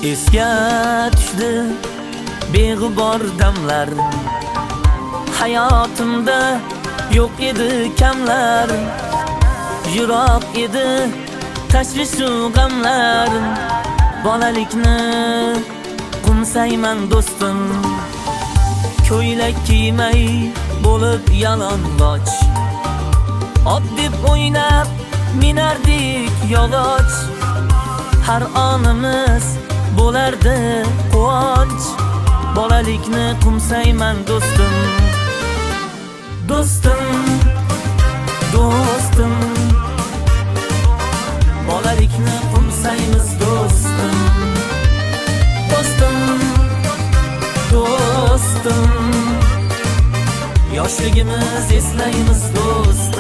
Esga tushdi beg'ubor damlar, hayotimda yo'q edi kamlar, yiroq edi tashvishu g'amlar. Bolalikni qo'msayman do'stim, ko'ylak kiymay bo'lib yalang'och, ot deb o'ynab minardik yog'och. Har onimiz bo'lardi quvonch, bolalikni qo'msayman do'stim. Do'stim, do'stim, bolalikni qo'msaymiz do'stim. Do'stim, do'stim, yoshligimiz eslaymiz do'stim.